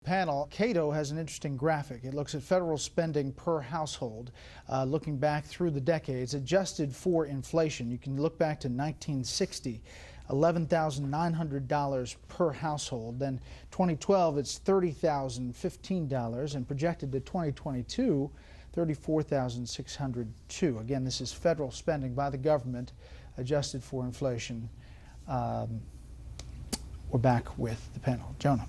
panel. Cato has an interesting graphic. It looks at federal spending per household, looking back through the decades, adjusted for inflation. You can look back to 1960, $11,900 per household. Then 2012, it's $30,015, and projected to 2022, $34,602. Again, this is federal spending by the government, adjusted for inflation. We're back with the panel. Jonah.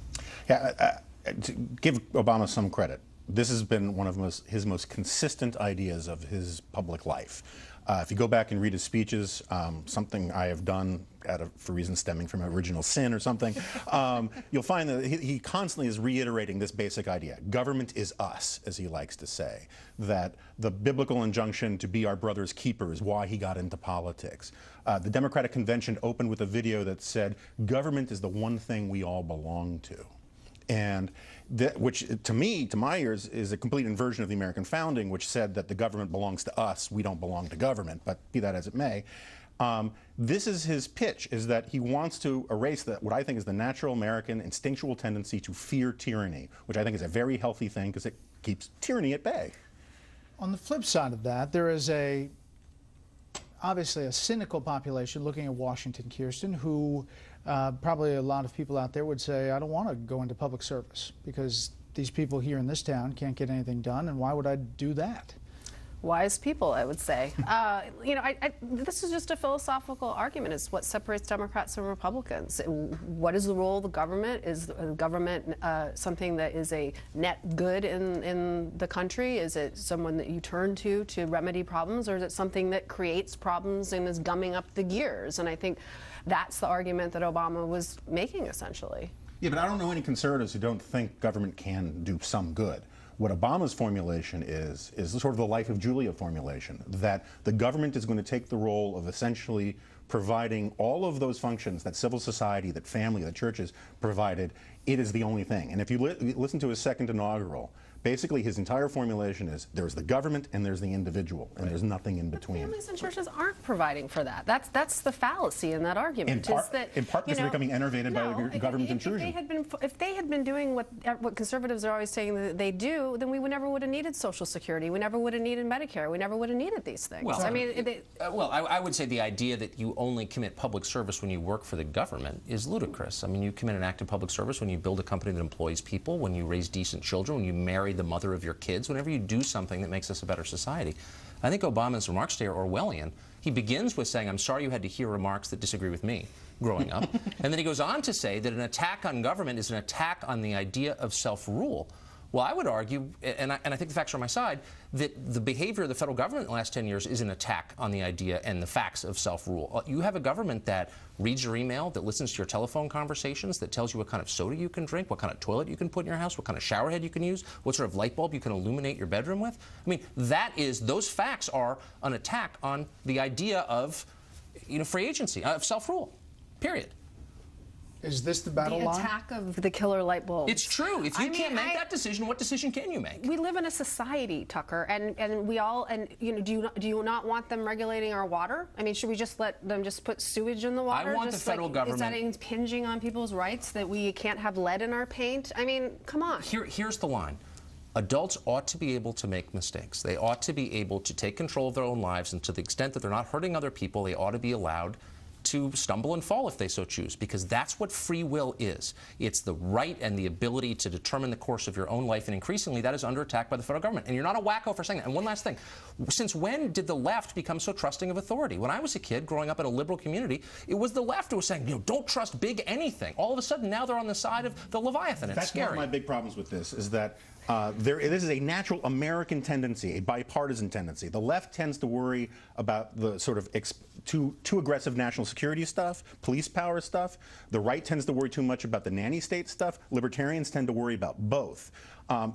Yeah, to give Obama some credit, this has been one of his most consistent ideas of his public life. If you go back and read his speeches, something I have done for reasons stemming from original sin or something, you'll find that he constantly is reiterating this basic idea. Government is us, as he likes to say, that the biblical injunction to be our brother's keeper is why he got into politics. The Democratic Convention opened with a video that said, government is the one thing we all belong to. And which, to me, to my ears, is a complete inversion of the American founding, which said that the government belongs to us, we don't belong to government, but be that as it may. This is his pitch, is that he wants to erase what I think is the natural American instinctual tendency to fear tyranny, which I think is a very healthy thing because it keeps tyranny at bay. On the flip side of that, there is obviously a cynical population looking at Washington, Kirsten, who probably a lot of people out there would say, I don't want to go into public service because these people here in this town can't get anything done, and why would I do that? Wise people, I would say. This is just a philosophical argument. It's what separates Democrats from Republicans. What is the role of the government? Is the government something that is a net good in the country? Is it someone that you turn to remedy problems, or is it something that creates problems and is gumming up the gears? And I think that's the argument that Obama was making, essentially. Yeah, but I don't know any conservatives who don't think government can do some good. What Obama's formulation is sort of the Life of Julia formulation, that the government is going to take the role of essentially providing all of those functions that civil society, that family, that churches provided. It is the only thing. And if you listen to his second inaugural, basically his entire formulation is there's the government and there's the individual, and there's nothing in between. But families and churches aren't providing for that. That's the fallacy in that argument. In part because they're becoming enervated by government intrusion. If they had been doing what conservatives are always saying that they do, then we never would have needed Social Security. We never would have needed Medicare. We never would have needed these things. Well, I would say the idea that you only commit public service when you work for the government is ludicrous. I mean, you commit an act of public service when you build a company that employs people, when you raise decent children, when you marry the mother of your kids, whenever you do something that makes us a better society. I think Obama's remarks today are Orwellian. He begins with saying, I'm sorry you had to hear remarks that disagree with me growing up. And then he goes on to say that an attack on government is an attack on the idea of self-rule. Well, I would argue, and I think the facts are on my side, that the behavior of the federal government in the last 10 years is an attack on the idea and the facts of self-rule. You have a government that reads your email, that listens to your telephone conversations, that tells you what kind of soda you can drink, what kind of toilet you can put in your house, what kind of shower head you can use, what sort of light bulb you can illuminate your bedroom with. I mean, those facts are an attack on the idea of, free agency, of self-rule, period. Is this the battle line? The attack of the killer light bulb. It's true. If you can't make that decision, what decision can you make? We live in a society, Tucker, and we all, do you not want them regulating our water? I mean, should we just let them just put sewage in the water? I want the federal government. Is that impinging on people's rights that we can't have lead in our paint? I mean, come on. Here's the line. Adults ought to be able to make mistakes. They ought to be able to take control of their own lives, and to the extent that they're not hurting other people, they ought to be allowed to stumble and fall if they so choose, because that's what free will is. It's the right and the ability to determine the course of your own life, and increasingly that is under attack by the federal government. And you're not a wacko for saying that. And one last thing. Since when did the left become so trusting of authority? When I was a kid growing up in a liberal community, it was the left who was saying, don't trust big anything. All of a sudden, now they're on the side of the Leviathan. It's scary. That's one of my big problems with this, is that this is a natural American tendency, a bipartisan tendency. The left tends to worry about the sort of too aggressive national security stuff, police power stuff. The right tends to worry too much about the nanny state stuff. Libertarians tend to worry about both.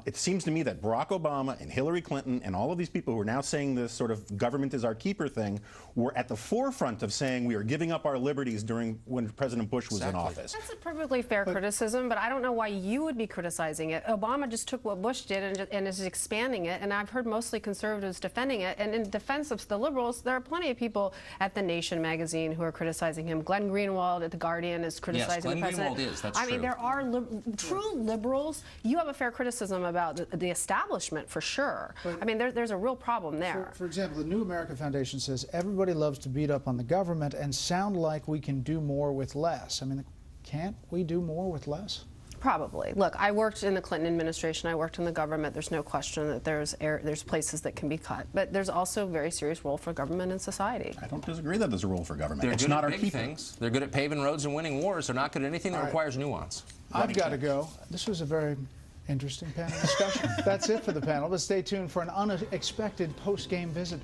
It seems to me that Barack Obama and Hillary Clinton and all of these people who are now saying this sort of government is our keeper thing were at the forefront of saying we are giving up our liberties when President Bush was in office. That's a perfectly fair criticism, but I don't know why you would be criticizing it. Obama just took what Bush did and is expanding it, and I've heard mostly conservatives defending it. And in defense of the liberals, there are plenty of people at The Nation magazine who are criticizing criticizing him. Glenn Greenwald at The Guardian is criticizing Glenn the president. Greenwald is, that's I mean, true. there are true liberals. You have a fair criticism about the establishment, for sure. I mean, there's a real problem there. For example, the New America Foundation says everybody loves to beat up on the government and sound like we can do more with less. I mean, can't we do more with less? Probably. Look, I worked in the Clinton administration. I worked in the government. There's no question that there's places that can be cut, but there's also a very serious role for government in society. I don't disagree that there's a role for government. They're It's good not at our big people. things. They're good at paving roads and winning wars. They're not good at anything that requires nuance. I've got to go. This was a very interesting panel discussion. That's it for the panel, but stay tuned for an unexpected post-game visitor.